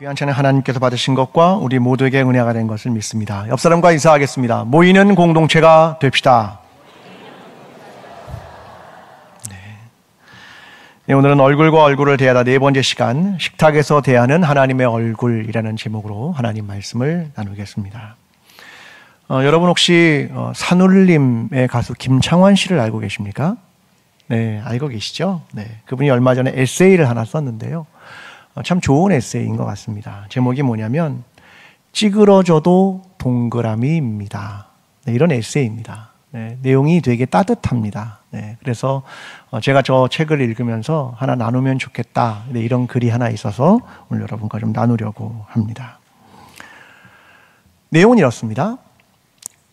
귀한 찬양 하나님께서 받으신 것과 우리 모두에게 은혜가 된 것을 믿습니다. 옆 사람과 인사하겠습니다. 모이는 공동체가 됩시다. 네, 오늘은 얼굴과 얼굴을 대하다 네 번째 시간, 식탁에서 대하는 하나님의 얼굴이라는 제목으로 하나님 말씀을 나누겠습니다. 여러분 혹시 산울림의 가수 김창완 씨를 알고 계십니까? 네, 알고 계시죠? 네, 그분이 얼마 전에 에세이를 하나 썼는데요. 참 좋은 에세이인 것 같습니다. 제목이 뭐냐면 찌그러져도 동그라미입니다. 네, 이런 에세이입니다. 네, 내용이 되게 따뜻합니다. 네, 그래서 제가 저 책을 읽으면서 하나 나누면 좋겠다. 네, 이런 글이 하나 있어서 오늘 여러분과 좀 나누려고 합니다. 내용은 이렇습니다.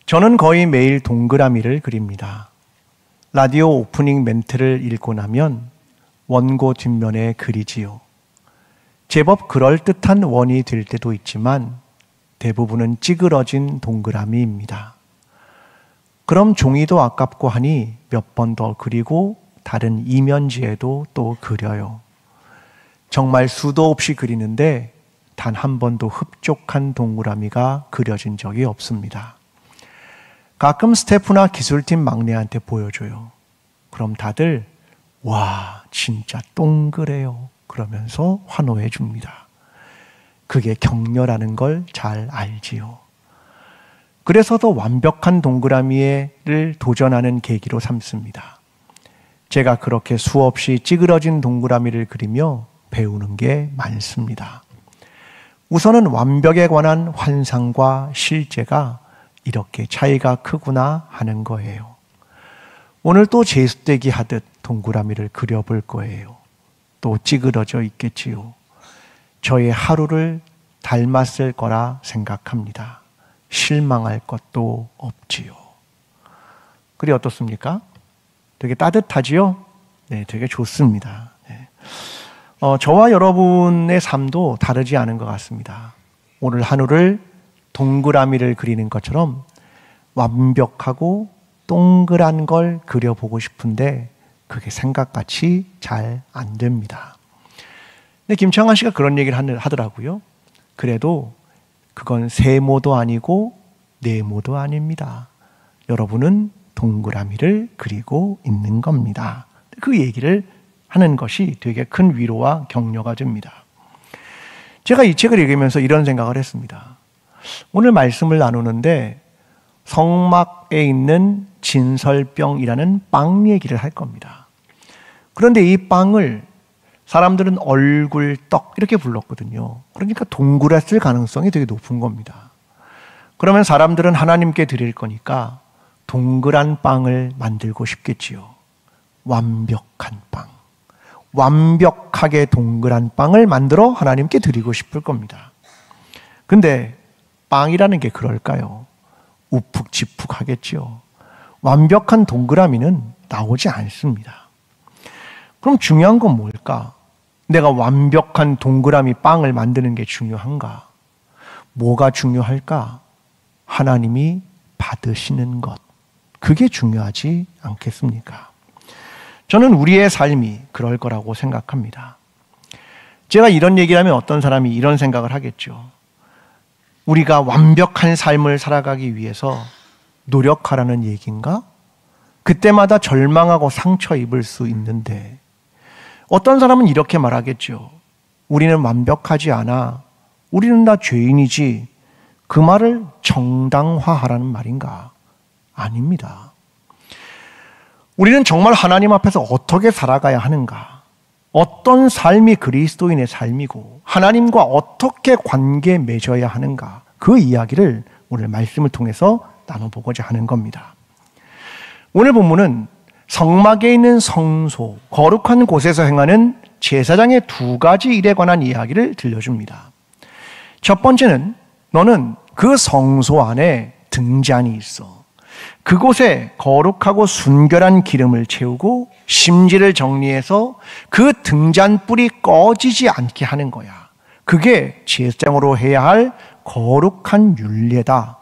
저는 거의 매일 동그라미를 그립니다. 라디오 오프닝 멘트를 읽고 나면 원고 뒷면에 그리지요. 제법 그럴듯한 원이 될 때도 있지만 대부분은 찌그러진 동그라미입니다. 그럼 종이도 아깝고 하니 몇 번 더 그리고 다른 이면지에도 또 그려요. 정말 수도 없이 그리는데 단 한 번도 흡족한 동그라미가 그려진 적이 없습니다. 가끔 스태프나 기술팀 막내한테 보여줘요. 그럼 다들 와, 진짜 동그래요. 그러면서 환호해 줍니다. 그게 격려라는 걸 잘 알지요. 그래서 더 완벽한 동그라미를 도전하는 계기로 삼습니다. 제가 그렇게 수없이 찌그러진 동그라미를 그리며 배우는 게 많습니다. 우선은 완벽에 관한 환상과 실제가 이렇게 차이가 크구나 하는 거예요. 오늘 또 재수대기 하듯 동그라미를 그려볼 거예요. 또 찌그러져 있겠지요. 저의 하루를 닮았을 거라 생각합니다. 실망할 것도 없지요. 글이 어떻습니까? 되게 따뜻하지요? 네, 되게 좋습니다. 네. 저와 여러분의 삶도 다르지 않은 것 같습니다. 오늘 하루를 동그라미를 그리는 것처럼 완벽하고 동그란 걸 그려보고 싶은데 그게 생각같이 잘 안 됩니다. 근데 김창완 씨가 그런 얘기를 하더라고요. 그래도 그건 세모도 아니고 네모도 아닙니다. 여러분은 동그라미를 그리고 있는 겁니다. 그 얘기를 하는 것이 되게 큰 위로와 격려가 됩니다. 제가 이 책을 읽으면서 이런 생각을 했습니다. 오늘 말씀을 나누는데 성막에 있는 진설병이라는 빵 얘기를 할 겁니다. 그런데 이 빵을 사람들은 얼굴떡 이렇게 불렀거든요. 그러니까 동그랬을 가능성이 되게 높은 겁니다. 그러면 사람들은 하나님께 드릴 거니까 동그란 빵을 만들고 싶겠지요. 완벽한 빵. 완벽하게 동그란 빵을 만들어 하나님께 드리고 싶을 겁니다. 근데 빵이라는 게 그럴까요? 우푹지푹하겠지요. 완벽한 동그라미는 나오지 않습니다. 그럼 중요한 건 뭘까? 내가 완벽한 동그라미 빵을 만드는 게 중요한가? 뭐가 중요할까? 하나님이 받으시는 것. 그게 중요하지 않겠습니까? 저는 우리의 삶이 그럴 거라고 생각합니다. 제가 이런 얘기를 하면 어떤 사람이 이런 생각을 하겠죠. 우리가 완벽한 삶을 살아가기 위해서 노력하라는 얘기인가? 그때마다 절망하고 상처 입을 수 있는데 어떤 사람은 이렇게 말하겠죠. 우리는 완벽하지 않아. 우리는 다 죄인이지. 그 말을 정당화하라는 말인가? 아닙니다. 우리는 정말 하나님 앞에서 어떻게 살아가야 하는가? 어떤 삶이 그리스도인의 삶이고 하나님과 어떻게 관계 맺어야 하는가? 그 이야기를 오늘 말씀을 통해서 나눠보고자 하는 겁니다. 오늘 본문은 성막에 있는 성소, 거룩한 곳에서 행하는 제사장의 두 가지 일에 관한 이야기를 들려줍니다. 첫 번째는 너는 그 성소 안에 등잔이 있어. 그곳에 거룩하고 순결한 기름을 채우고 심지를 정리해서 그 등잔불이 꺼지지 않게 하는 거야. 그게 제사장으로 해야 할 거룩한 율례다.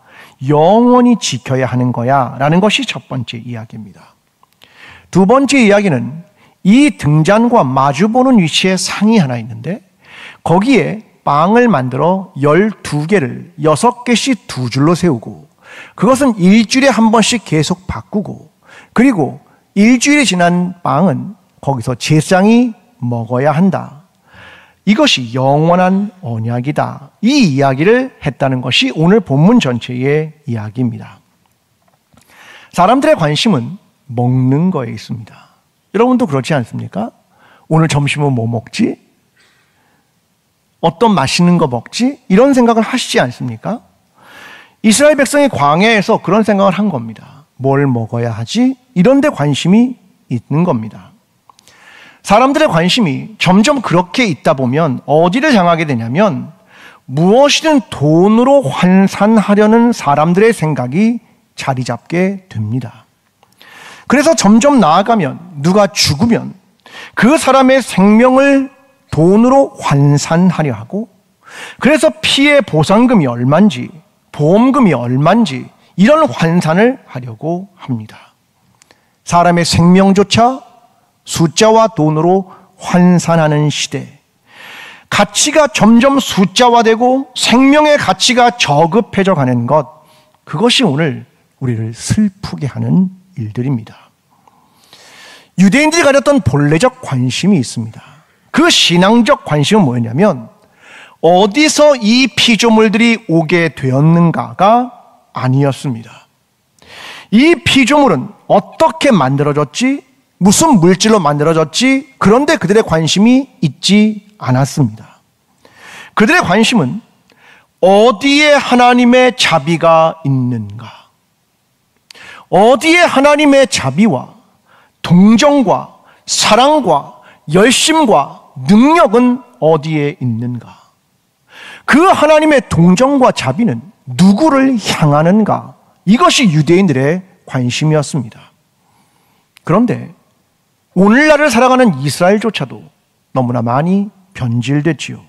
영원히 지켜야 하는 거야 라는 것이 첫 번째 이야기입니다. 두 번째 이야기는 이 등잔과 마주보는 위치에 상이 하나 있는데 거기에 빵을 만들어 12개를 6개씩 두 줄로 세우고 그것은 일주일에 한 번씩 계속 바꾸고 그리고 일주일이 지난 빵은 거기서 제사장이 먹어야 한다. 이것이 영원한 언약이다. 이 이야기를 했다는 것이 오늘 본문 전체의 이야기입니다. 사람들의 관심은 먹는 거에 있습니다. 여러분도 그렇지 않습니까? 오늘 점심은 뭐 먹지? 어떤 맛있는 거 먹지? 이런 생각을 하시지 않습니까? 이스라엘 백성이 광야에서 그런 생각을 한 겁니다. 뭘 먹어야 하지? 이런 데 관심이 있는 겁니다. 사람들의 관심이 점점 그렇게 있다 보면 어디를 향하게 되냐면 무엇이든 돈으로 환산하려는 사람들의 생각이 자리 잡게 됩니다. 그래서 점점 나아가면 누가 죽으면 그 사람의 생명을 돈으로 환산하려 하고 그래서 피해 보상금이 얼마인지 보험금이 얼마인지 이런 환산을 하려고 합니다. 사람의 생명조차 숫자와 돈으로 환산하는 시대, 가치가 점점 숫자화되고 생명의 가치가 저급해져 가는 것, 그것이 오늘 우리를 슬프게 하는 일들입니다. 유대인들이 가졌던 본래적 관심이 있습니다. 그 신앙적 관심은 뭐였냐면 어디서 이 피조물들이 오게 되었는가가 아니었습니다. 이 피조물은 어떻게 만들어졌지? 무슨 물질로 만들어졌지? 그런데 그들의 관심이 있지 않았습니다. 그들의 관심은 어디에 하나님의 자비가 있는가? 어디에 하나님의 자비와 동정과 사랑과 열심과 능력은 어디에 있는가? 그 하나님의 동정과 자비는 누구를 향하는가? 이것이 유대인들의 관심이었습니다. 그런데 오늘날을 살아가는 이스라엘조차도 너무나 많이 변질됐지요.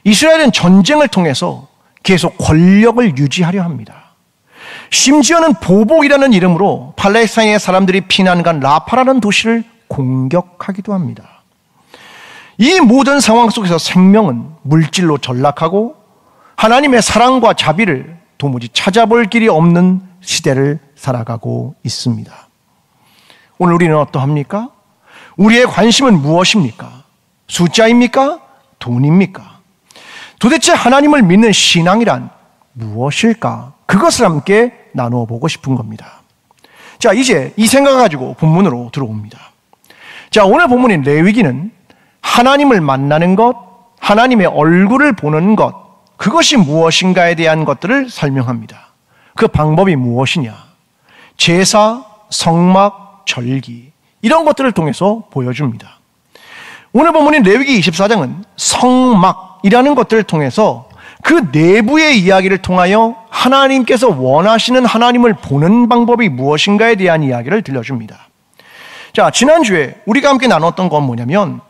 이스라엘은 전쟁을 통해서 계속 권력을 유지하려 합니다. 심지어는 보복이라는 이름으로 팔레스타인의 사람들이 피난 간 라파라는 도시를 공격하기도 합니다. 이 모든 상황 속에서 생명은 물질로 전락하고 하나님의 사랑과 자비를 도무지 찾아볼 길이 없는 시대를 살아가고 있습니다. 오늘 우리는 어떠합니까? 우리의 관심은 무엇입니까? 숫자입니까? 돈입니까? 도대체 하나님을 믿는 신앙이란 무엇일까? 그것을 함께 나누어 보고 싶은 겁니다. 자, 이제 이 생각을 가지고 본문으로 들어옵니다. 자, 오늘 본문인 레위기는 하나님을 만나는 것, 하나님의 얼굴을 보는 것, 그것이 무엇인가에 대한 것들을 설명합니다. 그 방법이 무엇이냐? 제사, 성막, 절기, 이런 것들을 통해서 보여줍니다. 오늘 본문인 레위기 24장은 성막이라는 것들을 통해서 그 내부의 이야기를 통하여 하나님께서 원하시는 하나님을 보는 방법이 무엇인가에 대한 이야기를 들려줍니다. 자, 지난주에 우리가 함께 나눴던 건 뭐냐면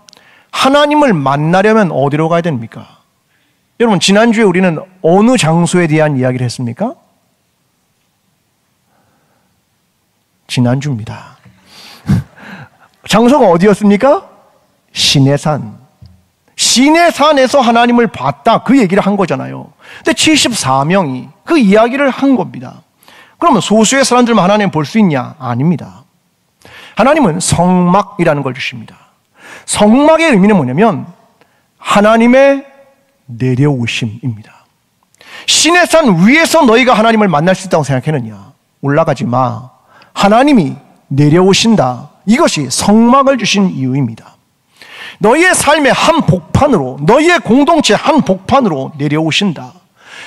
하나님을 만나려면 어디로 가야 됩니까? 여러분, 지난주에 우리는 어느 장소에 대한 이야기를 했습니까? 지난주입니다. 장소가 어디였습니까? 시내산. 시내산에서 하나님을 봤다, 그 얘기를 한 거잖아요. 근데 74명이 그 이야기를 한 겁니다. 그러면 소수의 사람들만 하나님 볼 수 있냐? 아닙니다. 하나님은 성막이라는 걸 주십니다. 성막의 의미는 뭐냐면 하나님의 내려오심입니다. 시내산 위에서 너희가 하나님을 만날 수 있다고 생각했느냐? 올라가지 마. 하나님이 내려오신다. 이것이 성막을 주신 이유입니다. 너희의 삶의 한 복판으로, 너희의 공동체 한 복판으로 내려오신다.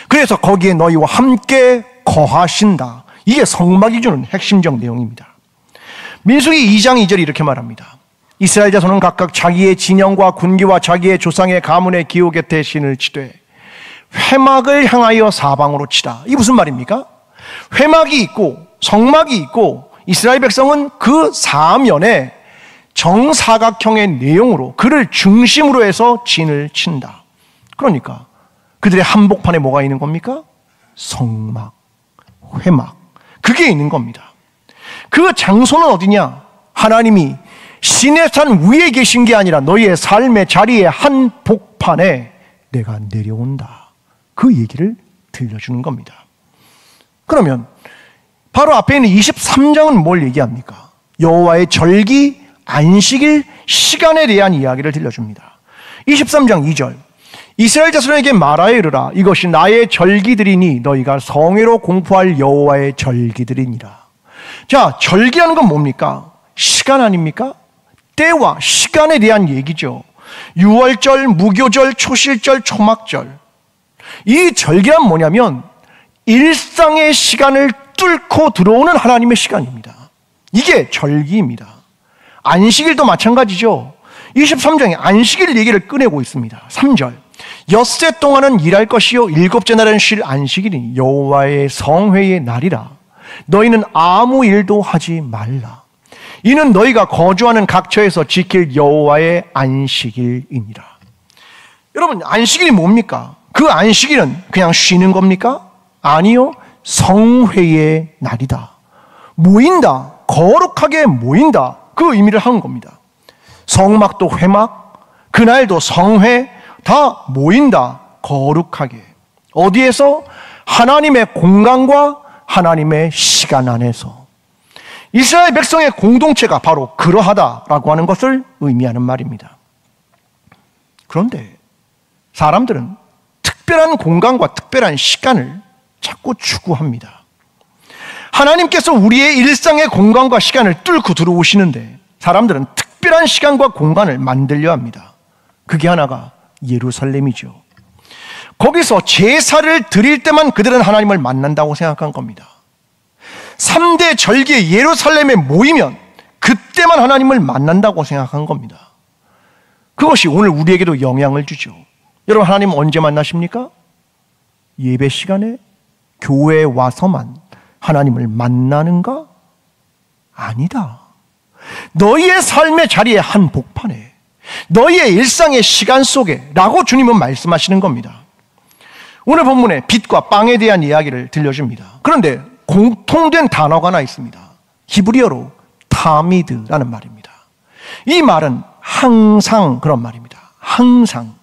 그래서 거기에 너희와 함께 거하신다. 이게 성막이 주는 핵심적 내용입니다. 민수기 2장 2절이 이렇게 말합니다. 이스라엘 자손은 각각 자기의 진영과 군기와 자기의 조상의 가문의 기호 곁에 신을 치되 회막을 향하여 사방으로 치라. 이게 무슨 말입니까? 회막이 있고 성막이 있고 이스라엘 백성은 그 사면에 정사각형의 내용으로 그를 중심으로 해서 진을 친다. 그러니까 그들의 한복판에 뭐가 있는 겁니까? 성막, 회막, 그게 있는 겁니다. 그 장소는 어디냐? 하나님이 시내산 위에 계신 게 아니라 너희의 삶의 자리의 한 복판에 내가 내려온다. 그 얘기를 들려주는 겁니다. 그러면 바로 앞에 있는 23장은 뭘 얘기합니까? 여호와의 절기, 안식일, 시간에 대한 이야기를 들려줍니다. 23장 2절, 이스라엘 자손에게 말하여 이르라. 이것이 나의 절기들이니 너희가 성회로 공포할 여호와의 절기들이니라. 자, 절기라는 건 뭡니까? 시간 아닙니까? 때와 시간에 대한 얘기죠. 유월절, 무교절, 초실절, 초막절. 이 절기란 뭐냐면 일상의 시간을 뚫고 들어오는 하나님의 시간입니다. 이게 절기입니다. 안식일도 마찬가지죠. 23장에 안식일 얘기를 꺼내고 있습니다. 3절, 엿새 동안은 일할 것이요 일곱째 날은 쉴 안식일이니 여호와의 성회의 날이라. 너희는 아무 일도 하지 말라. 이는 너희가 거주하는 각처에서 지킬 여호와의 안식일이니라. 여러분, 안식일이 뭡니까? 그 안식일은 그냥 쉬는 겁니까? 아니요, 성회의 날이다. 모인다, 거룩하게 모인다, 그 의미를 하는 겁니다. 성막도 회막, 그날도 성회, 다 모인다, 거룩하게. 어디에서? 하나님의 공간과 하나님의 시간 안에서. 이스라엘 백성의 공동체가 바로 그러하다라고 하는 것을 의미하는 말입니다. 그런데 사람들은 특별한 공간과 특별한 시간을 자꾸 추구합니다. 하나님께서 우리의 일상의 공간과 시간을 뚫고 들어오시는데 사람들은 특별한 시간과 공간을 만들려 합니다. 그게 하나가 예루살렘이죠. 거기서 제사를 드릴 때만 그들은 하나님을 만난다고 생각한 겁니다. 3대 절기의 예루살렘에 모이면 그때만 하나님을 만난다고 생각한 겁니다. 그것이 오늘 우리에게도 영향을 주죠. 여러분, 하나님 언제 만나십니까? 예배 시간에 교회에 와서만 하나님을 만나는가? 아니다. 너희의 삶의 자리의 한 복판에, 너희의 일상의 시간 속에 라고 주님은 말씀하시는 겁니다. 오늘 본문에 빛과 빵에 대한 이야기를 들려줍니다. 그런데 공통된 단어가 하나 있습니다. 히브리어로 타미드라는 말입니다. 이 말은 항상 그런 말입니다. 항상.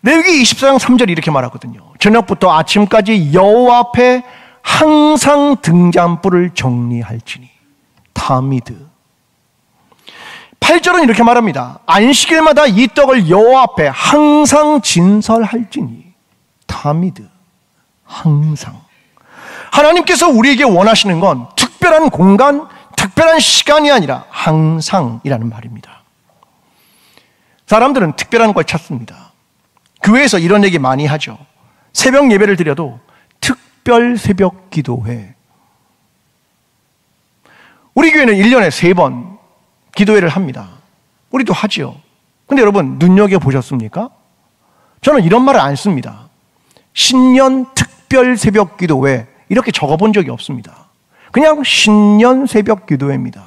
레위기 24장 3절이 이렇게 말하거든요. 저녁부터 아침까지 여호와 앞에 항상 등잔불을 정리할지니. 타미드. 8절은 이렇게 말합니다. 안식일마다 이 떡을 여호와 앞에 항상 진설할지니. 타미드. 항상. 하나님께서 우리에게 원하시는 건 특별한 공간, 특별한 시간이 아니라 항상이라는 말입니다. 사람들은 특별한 걸 찾습니다. 교회에서 이런 얘기 많이 하죠. 새벽 예배를 드려도 특별 새벽 기도회. 우리 교회는 1년에 3번 기도회를 합니다. 우리도 하지요. 근데 여러분, 눈여겨보셨습니까? 저는 이런 말을 안 씁니다. 신년 특별 새벽 기도회 이렇게 적어본 적이 없습니다. 그냥 신년 새벽 기도회입니다.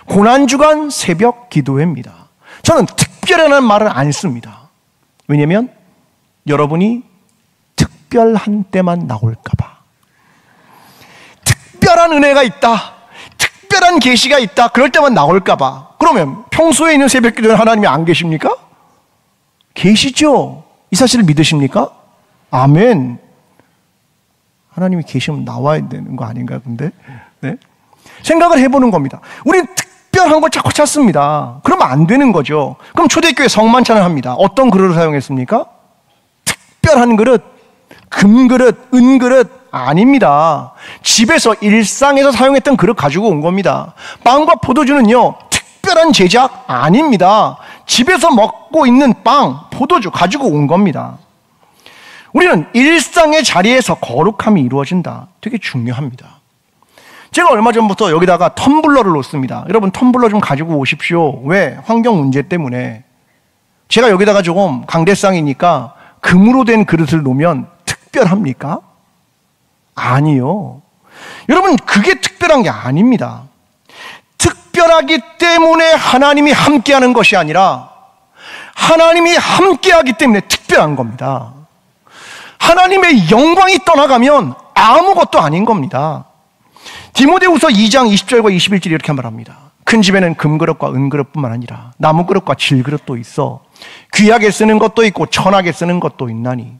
고난주간 새벽 기도회입니다. 저는 특별하다는 말을 안 씁니다. 왜냐하면 여러분이 특별한 때만 나올까 봐. 특별한 은혜가 있다, 특별한 계시가 있다, 그럴 때만 나올까 봐. 그러면 평소에 있는 새벽 기도는 하나님이 안 계십니까? 계시죠? 이 사실을 믿으십니까? 아멘. 하나님이 계시면 나와야 되는 거 아닌가요? 근데 네? 생각을 해보는 겁니다. 우리는 특별한 걸 자꾸 찾습니다. 그러면 안 되는 거죠. 그럼 초대교회 성만찬을 합니다. 어떤 그릇을 사용했습니까? 특별한 그릇, 금그릇, 은그릇 아닙니다. 집에서 일상에서 사용했던 그릇 가지고 온 겁니다. 빵과 포도주는요, 특별한 제작 아닙니다. 집에서 먹고 있는 빵, 포도주 가지고 온 겁니다. 우리는 일상의 자리에서 거룩함이 이루어진다. 되게 중요합니다. 제가 얼마 전부터 여기다가 텀블러를 놓습니다. 여러분, 텀블러 좀 가지고 오십시오. 왜? 환경 문제 때문에. 제가 여기다가 조금 강대상이니까 금으로 된 그릇을 놓으면 특별합니까? 아니요. 여러분, 그게 특별한 게 아닙니다. 특별하기 때문에 하나님이 함께하는 것이 아니라 하나님이 함께하기 때문에 특별한 겁니다. 하나님의 영광이 떠나가면 아무것도 아닌 겁니다. 디모데후서 2장 20절과 21절이 이렇게 말합니다. 큰 집에는 금그릇과 은그릇뿐만 아니라 나무그릇과 질그릇도 있어 귀하게 쓰는 것도 있고 천하게 쓰는 것도 있나니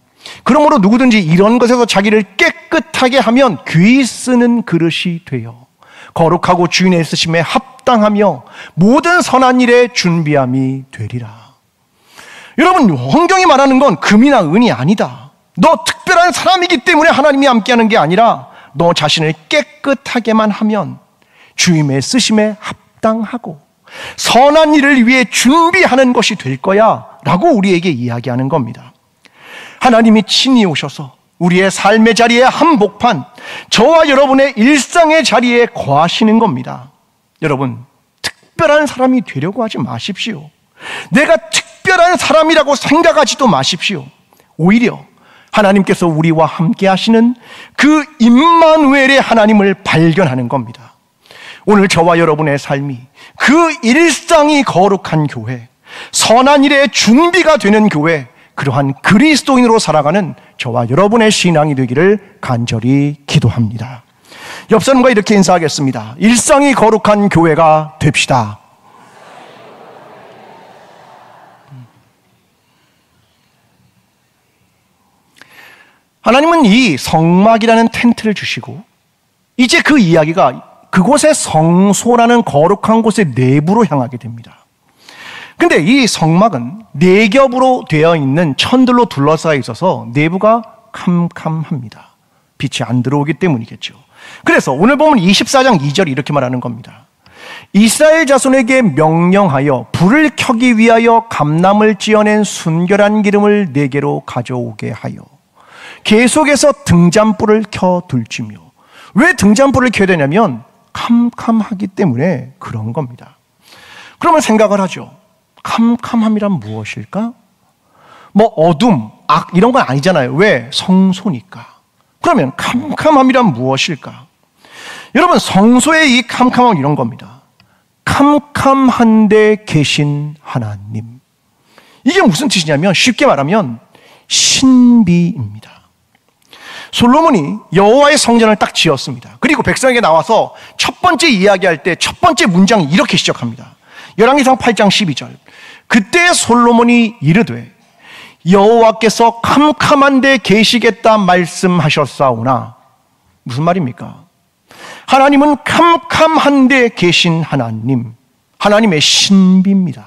그러므로 누구든지 이런 것에서 자기를 깨끗하게 하면 귀히 쓰는 그릇이 되어 거룩하고 주인의 쓰심에 합당하며 모든 선한 일에 준비함이 되리라. 여러분, 성경이 말하는 건 금이나 은이 아니다. 너 특별한 사람이기 때문에 하나님이 함께하는 게 아니라 너 자신을 깨끗하게만 하면 주님의 쓰심에 합당하고 선한 일을 위해 준비하는 것이 될 거야 라고 우리에게 이야기하는 겁니다. 하나님이 친히 오셔서 우리의 삶의 자리에 한복판, 저와 여러분의 일상의 자리에 거하시는 겁니다. 여러분, 특별한 사람이 되려고 하지 마십시오. 내가 특별한 사람이라고 생각하지도 마십시오. 오히려 하나님께서 우리와 함께 하시는 그 임마누엘의 하나님을 발견하는 겁니다. 오늘 저와 여러분의 삶이 그 일상이 거룩한 교회, 선한 일의 준비가 되는 교회, 그러한 그리스도인으로 살아가는 저와 여러분의 신앙이 되기를 간절히 기도합니다. 옆 사람과 이렇게 인사하겠습니다. 일상이 거룩한 교회가 됩시다. 하나님은 이 성막이라는 텐트를 주시고 이제 그 이야기가 그곳의 성소라는 거룩한 곳의 내부로 향하게 됩니다. 근데 이 성막은 네 겹으로 되어 있는 천들로 둘러싸여 있어서 내부가 캄캄합니다. 빛이 안 들어오기 때문이겠죠. 그래서 오늘 보면 24장 2절이 이렇게 말하는 겁니다. 이스라엘 자손에게 명령하여 불을 켜기 위하여 감람을 찧어낸 순결한 기름을 네 개로 가져오게 하여 계속해서 등잔불을 켜둘지며. 왜 등잔불을 켜야 되냐면 캄캄하기 때문에 그런 겁니다. 그러면 생각을 하죠. 캄캄함이란 무엇일까? 뭐 어둠, 악 이런 건 아니잖아요. 왜? 성소니까. 그러면 캄캄함이란 무엇일까? 여러분, 성소의 이 캄캄함은 이런 겁니다. 캄캄한 데 계신 하나님. 이게 무슨 뜻이냐면 쉽게 말하면 신비입니다. 솔로몬이 여호와의 성전을 딱 지었습니다. 그리고 백성에게 나와서 첫 번째 이야기할 때 첫 번째 문장이 이렇게 시작합니다. 열왕기상 8장 12절. 그때 솔로몬이 이르되 여호와께서 캄캄한 데 계시겠다 말씀하셨사오나. 무슨 말입니까? 하나님은 캄캄한 데 계신 하나님, 하나님의 신비입니다.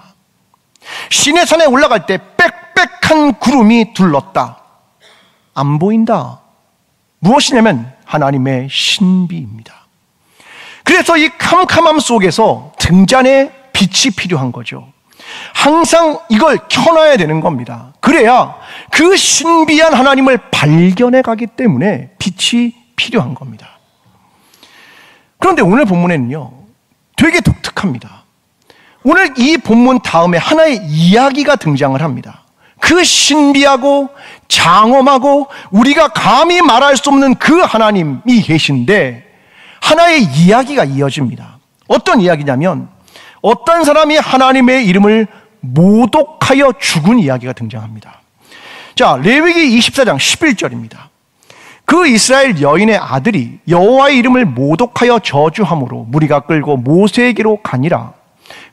시내 산에 올라갈 때 빽빽한 구름이 둘렀다. 안 보인다. 무엇이냐면 하나님의 신비입니다. 그래서 이 캄캄함 속에서 등잔에 빛이 필요한 거죠. 항상 이걸 켜놔야 되는 겁니다. 그래야 그 신비한 하나님을 발견해 가기 때문에 빛이 필요한 겁니다. 그런데 오늘 본문에는요, 되게 독특합니다. 오늘 이 본문 다음에 하나의 이야기가 등장을 합니다. 그 신비하고 장엄하고 우리가 감히 말할 수 없는 그 하나님이 계신데 하나의 이야기가 이어집니다. 어떤 이야기냐면 어떤 사람이 하나님의 이름을 모독하여 죽은 이야기가 등장합니다. 자, 레위기 24장 11절입니다. 그 이스라엘 여인의 아들이 여호와의 이름을 모독하여 저주함으로 무리가 끌고 모세에게로 가니라.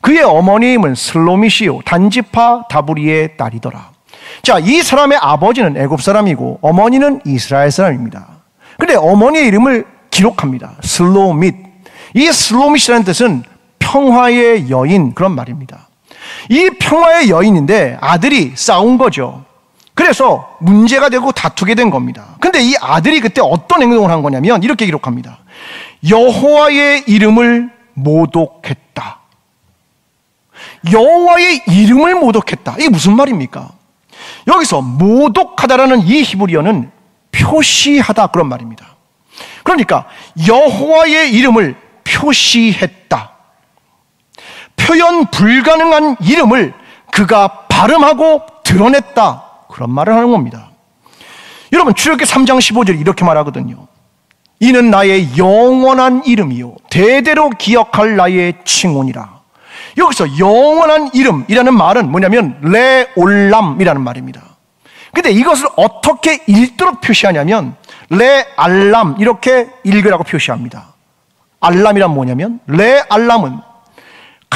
그의 어머니의 이름은 슬로미시요 단지파 다부리의 딸이더라. 자, 이 사람의 아버지는 애굽 사람이고 어머니는 이스라엘 사람입니다. 근데 어머니의 이름을 기록합니다. 슬로밋. 이 슬로밋이라는 뜻은 평화의 여인, 그런 말입니다. 이 평화의 여인인데 아들이 싸운 거죠. 그래서 문제가 되고 다투게 된 겁니다. 근데 이 아들이 그때 어떤 행동을 한 거냐면 이렇게 기록합니다. 여호와의 이름을 모독했다. 여호와의 이름을 모독했다. 이게 무슨 말입니까? 여기서 모독하다라는 이 히브리어는 표시하다, 그런 말입니다. 그러니까 여호와의 이름을 표시했다. 표현 불가능한 이름을 그가 발음하고 드러냈다, 그런 말을 하는 겁니다. 여러분, 출애굽기 3장 15절이 이렇게 말하거든요. 이는 나의 영원한 이름이요 대대로 기억할 나의 칭혼이라. 여기서 영원한 이름이라는 말은 뭐냐면 레올람이라는 말입니다. 근데 이것을 어떻게 읽도록 표시하냐면 레알람, 이렇게 읽으라고 표시합니다. 알람이란 뭐냐면 레알람은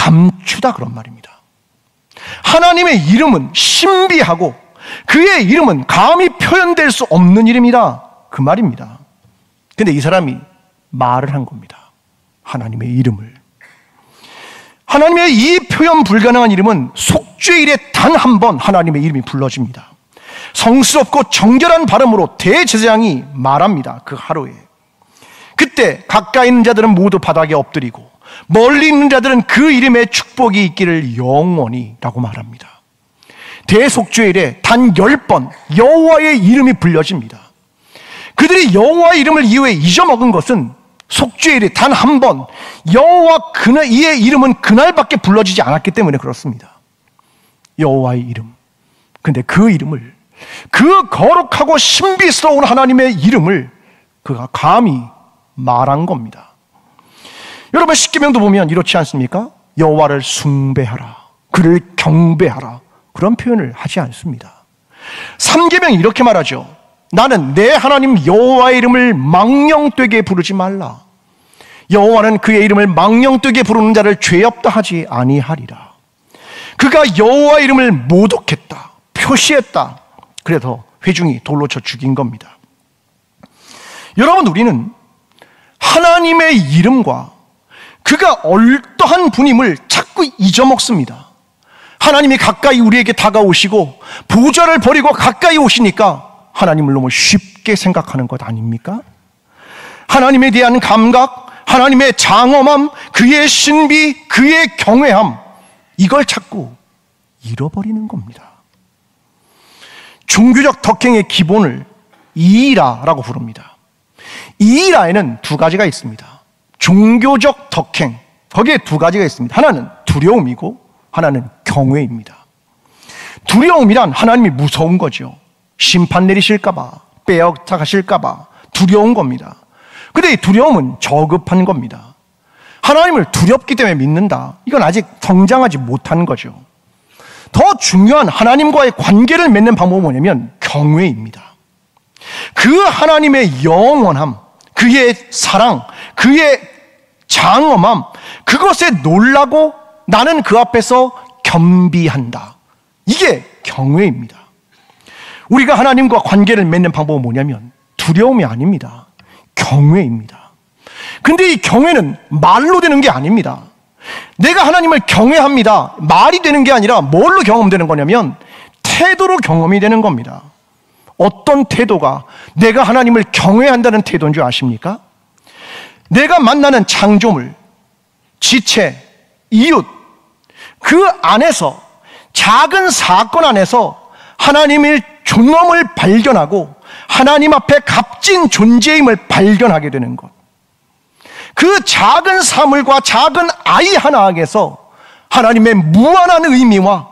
감추다 그런 말입니다. 하나님의 이름은 신비하고 그의 이름은 감히 표현될 수 없는 이름이다 그 말입니다. 근데 이 사람이 말을 한 겁니다. 하나님의 이름을. 하나님의 이 표현 불가능한 이름은 속죄일에 단 한 번 하나님의 이름이 불러집니다. 성스럽고 정결한 발음으로 대제사장이 말합니다. 그 하루에. 그때 가까이 있는 자들은 모두 바닥에 엎드리고 멀리 있는 자들은 그 이름에 축복이 있기를 영원히 라고 말합니다. 대속죄일에 단 10번 여호와의 이름이 불려집니다. 그들이 여호와의 이름을 이후에 잊어먹은 것은 속죄일에 단 한 번 여호와 이의 이름은 그날밖에 불러지지 않았기 때문에 그렇습니다. 여호와의 이름. 근데 그 이름을, 그 거룩하고 신비스러운 하나님의 이름을 그가 감히 말한 겁니다. 여러분 십계명도 보면 이렇지 않습니까? 여호와를 숭배하라, 그를 경배하라, 그런 표현을 하지 않습니다. 3계명이 이렇게 말하죠. 나는 내 하나님 여호와의 이름을 망령되게 부르지 말라. 여호와는 그의 이름을 망령되게 부르는 자를 죄 없다 하지 아니하리라. 그가 여호와의 이름을 모독했다, 표시했다. 그래서 회중이 돌로 쳐 죽인 겁니다. 여러분, 우리는 하나님의 이름과 그가 어떠한 분임을 자꾸 잊어먹습니다. 하나님이 가까이 우리에게 다가오시고 보좌를 버리고 가까이 오시니까 하나님을 너무 쉽게 생각하는 것 아닙니까? 하나님에 대한 감각, 하나님의 장엄함, 그의 신비, 그의 경외함, 이걸 자꾸 잃어버리는 겁니다. 종교적 덕행의 기본을 이이라라고 부릅니다. 이이라에는 두 가지가 있습니다. 종교적 덕행, 거기에 두 가지가 있습니다. 하나는 두려움이고 하나는 경외입니다. 두려움이란 하나님이 무서운 거죠. 심판 내리실까봐, 빼앗아 가실까봐 두려운 겁니다. 근데 이 두려움은 저급한 겁니다. 하나님을 두렵기 때문에 믿는다, 이건 아직 성장하지 못한 거죠. 더 중요한 하나님과의 관계를 맺는 방법은 뭐냐면 경외입니다. 그 하나님의 영원함, 그의 사랑, 그의 장엄함, 그것에 놀라고 나는 그 앞에서 겸비한다. 이게 경외입니다. 우리가 하나님과 관계를 맺는 방법은 뭐냐면 두려움이 아닙니다. 경외입니다. 근데 이 경외는 말로 되는 게 아닙니다. 내가 하나님을 경외합니다, 말이 되는 게 아니라 뭘로 경험되는 거냐면 태도로 경험이 되는 겁니다. 어떤 태도가 내가 하나님을 경외한다는 태도인 줄 아십니까? 내가 만나는 창조물, 지체, 이웃, 그 안에서, 작은 사건 안에서 하나님의 존엄을 발견하고 하나님 앞에 값진 존재임을 발견하게 되는 것. 그 작은 사물과 작은 아이 하나에서 하나님의 무한한 의미와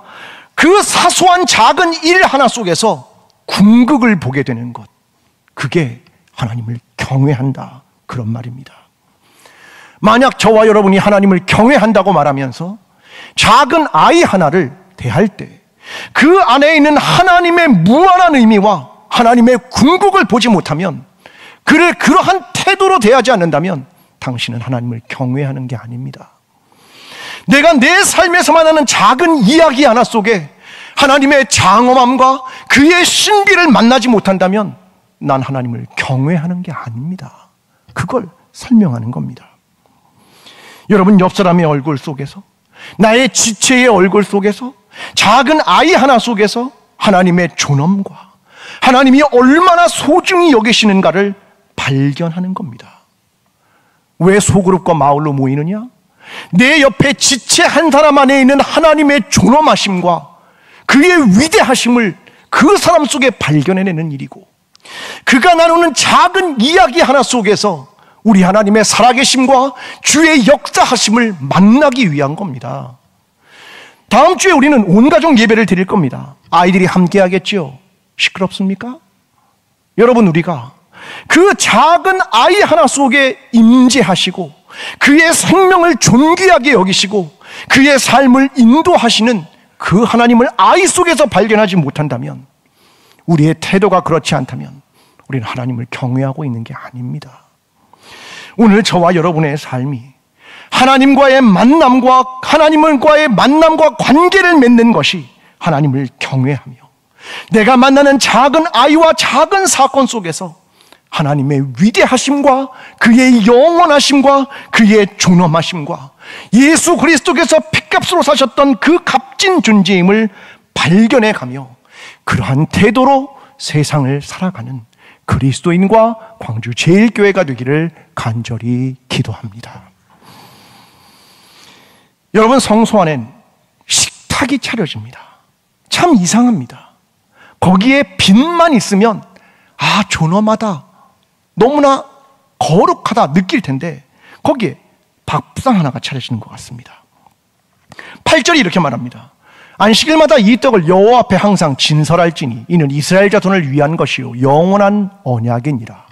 그 사소한 작은 일 하나 속에서 궁극을 보게 되는 것, 그게 하나님을 경외한다, 그런 말입니다. 만약 저와 여러분이 하나님을 경외한다고 말하면서 작은 아이 하나를 대할 때 그 안에 있는 하나님의 무한한 의미와 하나님의 궁극을 보지 못하면, 그를 그러한 태도로 대하지 않는다면 당신은 하나님을 경외하는 게 아닙니다. 내가 내 삶에서 만나는 작은 이야기 하나 속에 하나님의 장엄함과 그의 신비를 만나지 못한다면 난 하나님을 경외하는 게 아닙니다. 그걸 설명하는 겁니다. 여러분, 옆 사람의 얼굴 속에서, 나의 지체의 얼굴 속에서, 작은 아이 하나 속에서 하나님의 존엄과 하나님이 얼마나 소중히 여기시는가를 발견하는 겁니다. 왜 소그룹과 마을로 모이느냐? 내 옆에 지체 한 사람 안에 있는 하나님의 존엄하심과 그의 위대하심을 그 사람 속에 발견해내는 일이고, 그가 나누는 작은 이야기 하나 속에서 우리 하나님의 살아계심과 주의 역사하심을 만나기 위한 겁니다. 다음 주에 우리는 온 가족 예배를 드릴 겁니다. 아이들이 함께 하겠죠? 시끄럽습니까? 여러분, 우리가 그 작은 아이 하나 속에 임재하시고 그의 생명을 존귀하게 여기시고 그의 삶을 인도하시는 그 하나님을 아이 속에서 발견하지 못한다면, 우리의 태도가 그렇지 않다면 우리는 하나님을 경외하고 있는 게 아닙니다. 오늘 저와 여러분의 삶이 하나님과의 만남과 관계를 맺는 것이 하나님을 경외하며, 내가 만나는 작은 아이와 작은 사건 속에서 하나님의 위대하심과 그의 영원하심과 그의 존엄하심과 예수 그리스도께서 핏값으로 사셨던 그 값진 존재임을 발견해가며 그러한 태도로 세상을 살아가는 그리스도인과 광주 제일교회가 되기를 간절히 기도합니다. 여러분, 성소 안엔 식탁이 차려집니다. 참 이상합니다. 거기에 빛만 있으면 존엄하다, 너무나 거룩하다 느낄 텐데 거기에 밥상 하나가 차려지는 것 같습니다. 8절이 이렇게 말합니다. 안식일마다 이 떡을 여호와 앞에 항상 진설할지니 이는 이스라엘 자손을 위한 것이요 영원한 언약이니라.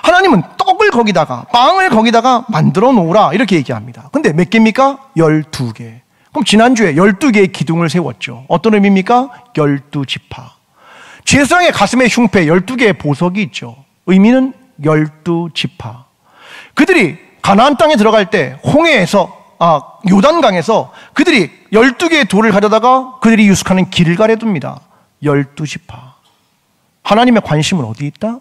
하나님은 떡을 거기다가, 빵을 거기다가 만들어 놓으라 이렇게 얘기합니다. 근데 몇 개입니까? 12개. 그럼 지난주에 12개의 기둥을 세웠죠. 어떤 의미입니까? 12지파. 제사장의 가슴에 흉패 12개의 보석이 있죠. 의미는 12지파. 그들이 가나안 땅에 들어갈 때 요단강에서 그들이 12개의 돌을 가져다가 그들이 유숙하는 길갈에 둡니다. 12지파. 하나님의 관심은 어디 있다?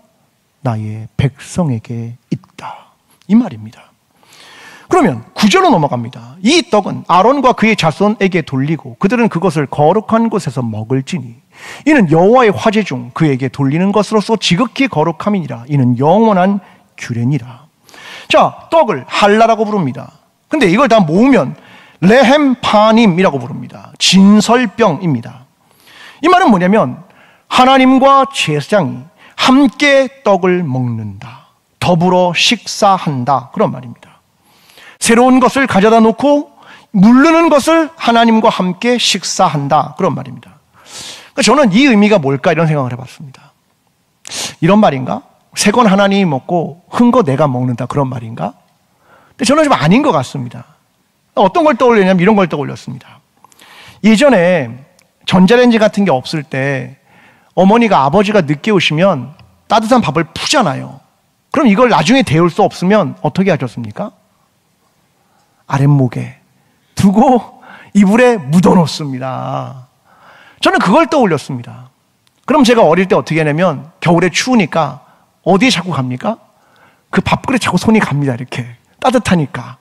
나의 백성에게 있다, 이 말입니다. 그러면 9절로 넘어갑니다. 이 떡은 아론과 그의 자손에게 돌리고 그들은 그것을 거룩한 곳에서 먹을지니 이는 여호와의 화제 중 그에게 돌리는 것으로서 지극히 거룩함이니라. 이는 영원한 규례니라. 자, 떡을 할라라고 부릅니다. 근데 이걸 다 모으면 레헴 파님이라고 부릅니다. 진설병입니다. 이 말은 뭐냐면 하나님과 제사장이 함께 떡을 먹는다, 더불어 식사한다, 그런 말입니다. 새로운 것을 가져다 놓고 무르는 것을 하나님과 함께 식사한다, 그런 말입니다. 저는 이 의미가 뭘까 이런 생각을 해봤습니다. 이런 말인가? 새 건 하나님이 먹고 흔 거 내가 먹는다, 그런 말인가? 근데 저는 좀 아닌 것 같습니다. 어떤 걸 떠올리냐면 이런 걸 떠올렸습니다. 예전에 전자레인지 같은 게 없을 때 어머니가 아버지가 늦게 오시면 따뜻한 밥을 푸잖아요. 그럼 이걸 나중에 데울 수 없으면 어떻게 하셨습니까? 아랫목에 두고 이불에 묻어놓습니다. 저는 그걸 떠올렸습니다. 그럼 제가 어릴 때 어떻게 하냐면 겨울에 추우니까 어디에 자꾸 갑니까? 그 밥그릇에 자꾸 손이 갑니다. 이렇게 따뜻하니까.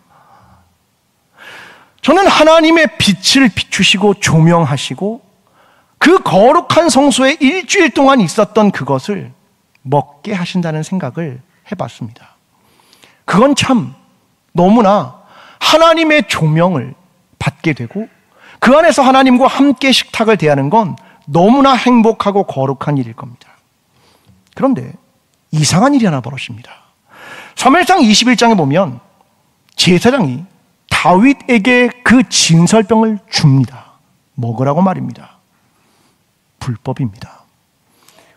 저는 하나님의 빛을 비추시고 조명하시고 그 거룩한 성소에 일주일 동안 있었던 그것을 먹게 하신다는 생각을 해봤습니다. 그건 참 너무나 하나님의 조명을 받게 되고 그 안에서 하나님과 함께 식탁을 대하는 건 너무나 행복하고 거룩한 일일 겁니다. 그런데 이상한 일이 하나 벌어집니다. 사무엘상 21장에 보면 제사장이 다윗에게 그 진설병을 줍니다. 먹으라고 말입니다. 불법입니다.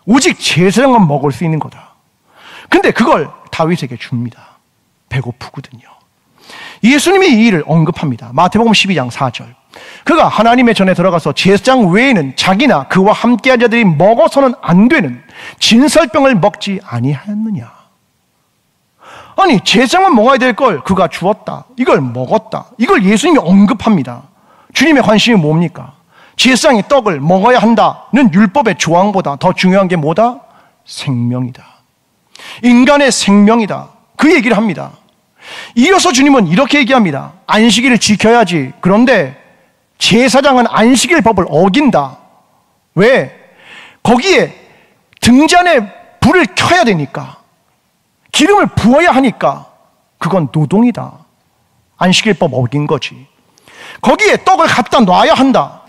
오직 제사장만 먹을 수 있는 거다. 근데 그걸 다윗에게 줍니다. 배고프거든요. 예수님이 이 일을 언급합니다. 마태복음 12장 4절. 그가 하나님의 전에 들어가서 제사장 외에는 자기나 그와 함께한 자들이 먹어서는 안 되는 진설병을 먹지 아니하였느냐. 아니, 제사장만 먹어야 될 걸 그가 주었다, 이걸 먹었다, 이걸 예수님이 언급합니다. 주님의 관심이 뭡니까? 제사장이 떡을 먹어야 한다는 율법의 조항보다 더 중요한 게 뭐다? 생명이다. 인간의 생명이다. 그 얘기를 합니다. 이어서 주님은 이렇게 얘기합니다. 안식일을 지켜야지. 그런데 제사장은 안식일 법을 어긴다. 왜? 거기에 등잔에 불을 켜야 되니까, 기름을 부어야 하니까. 그건 노동이다. 안식일법 어긴 거지. 거기에 떡을 갖다 놔야 한다.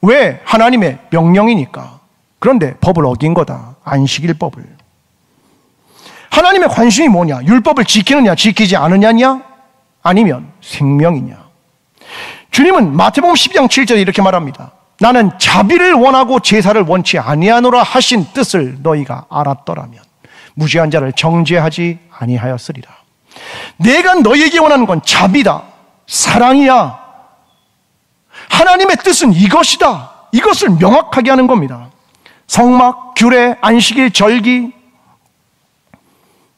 왜? 하나님의 명령이니까. 그런데 법을 어긴 거다. 안식일법을. 하나님의 관심이 뭐냐? 율법을 지키느냐 지키지 않느냐냐? 아니면 생명이냐? 주님은 마태복음 12장 7절에 이렇게 말합니다. 나는 자비를 원하고 제사를 원치 아니하노라 하신 뜻을 너희가 알았더라면 무죄한 자를 정죄하지 아니하였으리라. 내가 너희에게 원하는 건 자비다, 사랑이야. 하나님의 뜻은 이것이다. 이것을 명확하게 하는 겁니다. 성막, 규례, 안식일, 절기,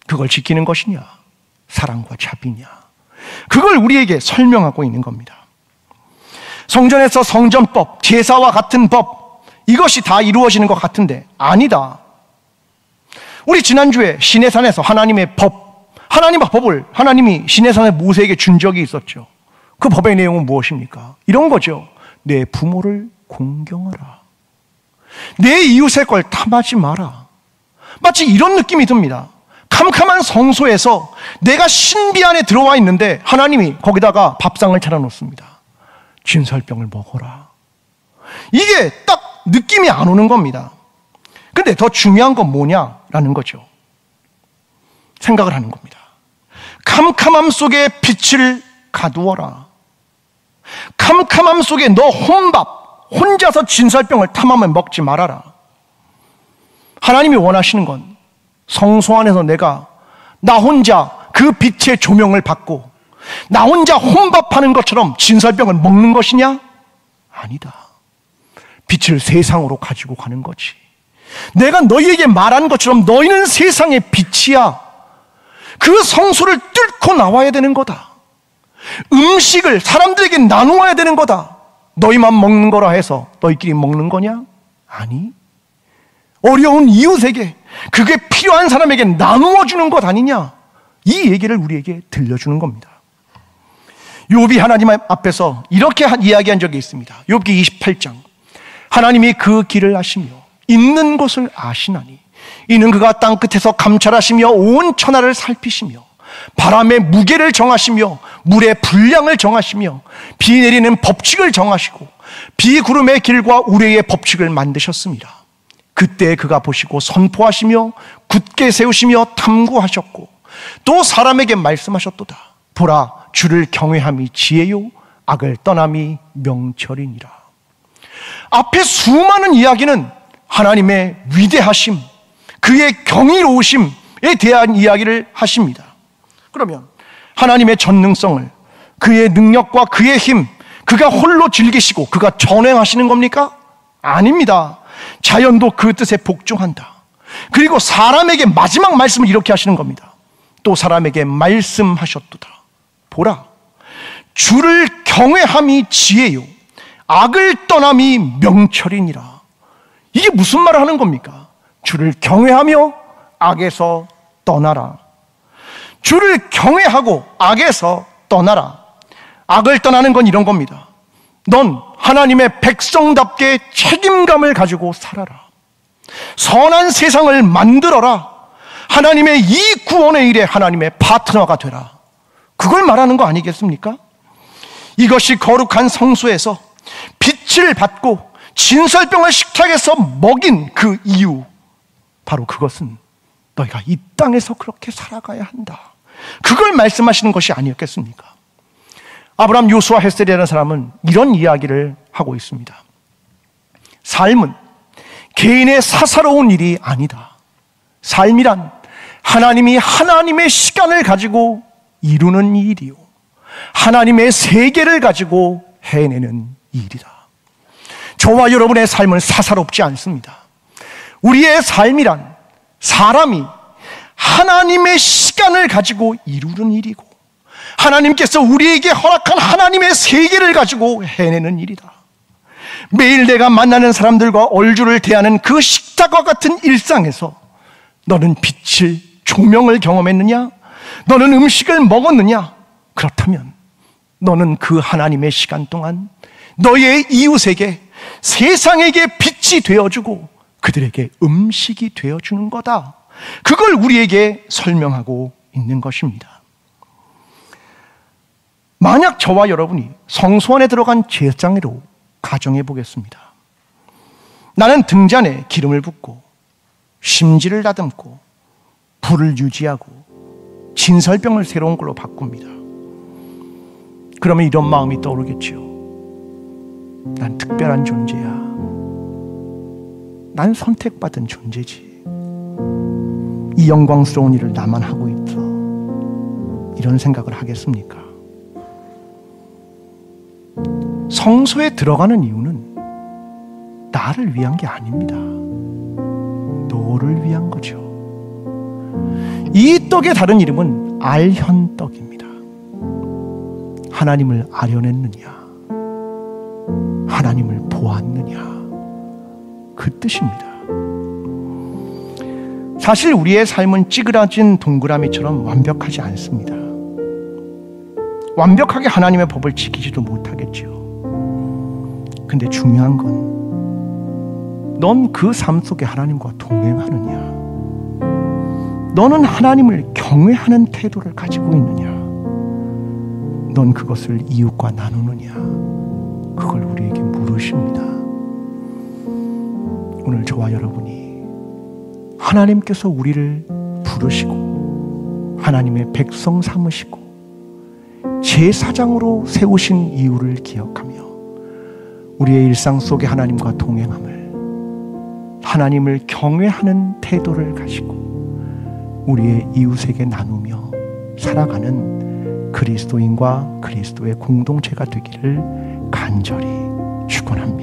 그걸 지키는 것이냐? 사랑과 자비냐? 그걸 우리에게 설명하고 있는 겁니다. 성전에서 성전법, 제사와 같은 법, 이것이 다 이루어지는 것 같은데 아니다. 우리 지난주에 시내산에서 하나님의 법, 하나님의 법을 하나님이 시내산에 모세에게 준 적이 있었죠. 그 법의 내용은 무엇입니까? 이런 거죠. 내 부모를 공경하라. 내 이웃의 걸 탐하지 마라. 마치 이런 느낌이 듭니다. 캄캄한 성소에서 내가 신비 안에 들어와 있는데 하나님이 거기다가 밥상을 차려놓습니다. 진설병을 먹어라. 이게 딱 느낌이 안 오는 겁니다. 근데 더 중요한 건 뭐냐라는 거죠. 생각을 하는 겁니다. 캄캄함 속에 빛을 가두어라. 캄캄함 속에 너 혼자서 진설병을 탐하면 먹지 말아라. 하나님이 원하시는 건 성소 안에서 내가 나 혼자 그 빛의 조명을 받고 나 혼자 혼밥하는 것처럼 진설병을 먹는 것이냐? 아니다. 빛을 세상으로 가지고 가는 거지. 내가 너희에게 말한 것처럼 너희는 세상의 빛이야. 그 성소를 뚫고 나와야 되는 거다. 음식을 사람들에게 나누어야 되는 거다. 너희만 먹는 거라 해서 너희끼리 먹는 거냐? 아니. 어려운 이웃에게, 그게 필요한 사람에게 나누어 주는 것 아니냐? 이 얘기를 우리에게 들려주는 겁니다. 욥이 하나님 앞에서 이렇게 이야기한 적이 있습니다. 욥기 28장. 하나님이 그 길을 아시며 있는 곳을 아시나니 이는 그가 땅끝에서 감찰하시며 온 천하를 살피시며 바람의 무게를 정하시며 물의 분량을 정하시며 비 내리는 법칙을 정하시고 비구름의 길과 우레의 법칙을 만드셨습니다. 그때 그가 보시고 선포하시며 굳게 세우시며 탐구하셨고 또 사람에게 말씀하셨도다. 보라, 주를 경외함이 지혜요 악을 떠남이 명철이니라. 앞에 수많은 이야기는 하나님의 위대하심, 그의 경이로우심에 대한 이야기를 하십니다. 그러면 하나님의 전능성을, 그의 능력과 그의 힘, 그가 홀로 즐기시고 그가 전행하시는 겁니까? 아닙니다. 자연도 그 뜻에 복종한다. 그리고 사람에게 마지막 말씀을 이렇게 하시는 겁니다. 또 사람에게 말씀하셨도다. 보라, 주를 경외함이 지혜요 악을 떠남이 명철이니라. 이게 무슨 말을 하는 겁니까? 주를 경외하며 악에서 떠나라. 주를 경외하고 악에서 떠나라. 악을 떠나는 건 이런 겁니다. 넌 하나님의 백성답게 책임감을 가지고 살아라. 선한 세상을 만들어라. 하나님의 이 구원의 일에 하나님의 파트너가 되라. 그걸 말하는 거 아니겠습니까? 이것이 거룩한 성소에서 빛을 받고 진설병을 식탁에서 먹인 그 이유, 바로 그것은 너희가 이 땅에서 그렇게 살아가야 한다. 그걸 말씀하시는 것이 아니었겠습니까? 아브람, 요수아, 헷셀이라는 사람은 이런 이야기를 하고 있습니다. 삶은 개인의 사사로운 일이 아니다. 삶이란 하나님이 하나님의 시간을 가지고 이루는 일이요 하나님의 세계를 가지고 해내는 일이다. 저와 여러분의 삶은 사사롭지 않습니다. 우리의 삶이란 사람이 하나님의 시간을 가지고 이루는 일이고 하나님께서 우리에게 허락한 하나님의 세계를 가지고 해내는 일이다. 매일 내가 만나는 사람들과 얼주를 대하는 그 식탁과 같은 일상에서 너는 빛을, 조명을 경험했느냐? 너는 음식을 먹었느냐? 그렇다면 너는 그 하나님의 시간 동안 너의 이웃에게, 세상에게 빛이 되어주고 그들에게 음식이 되어주는 거다. 그걸 우리에게 설명하고 있는 것입니다. 만약 저와 여러분이 성소 안에 들어간 제사장으로 가정해 보겠습니다. 나는 등잔에 기름을 붓고 심지를 다듬고 불을 유지하고 진설병을 새로운 걸로 바꿉니다. 그러면 이런 마음이 떠오르겠지요. 난 특별한 존재야. 난 선택받은 존재지. 이 영광스러운 일을 나만 하고 있어. 이런 생각을 하겠습니까? 성소에 들어가는 이유는 나를 위한 게 아닙니다. 너를 위한 거죠. 이 떡의 다른 이름은 알현떡입니다. 하나님을 아련했느냐? 하나님을 보았느냐? 그 뜻입니다. 사실 우리의 삶은 찌그러진 동그라미처럼 완벽하지 않습니다. 완벽하게 하나님의 법을 지키지도 못하겠지요. 근데 중요한 건 넌 그 삶 속에 하나님과 동행하느냐? 너는 하나님을 경외하는 태도를 가지고 있느냐? 넌 그것을 이웃과 나누느냐? 그걸 우리에게 물으십니다. 오늘 저와 여러분이 하나님께서 우리를 부르시고 하나님의 백성 삼으시고 제사장으로 세우신 이유를 기억하며 우리의 일상 속에 하나님과 동행함을, 하나님을 경외하는 태도를 가지고 우리의 이웃에게 나누며 살아가는 그리스도인과 그리스도의 공동체가 되기를 간절히 축원합니다.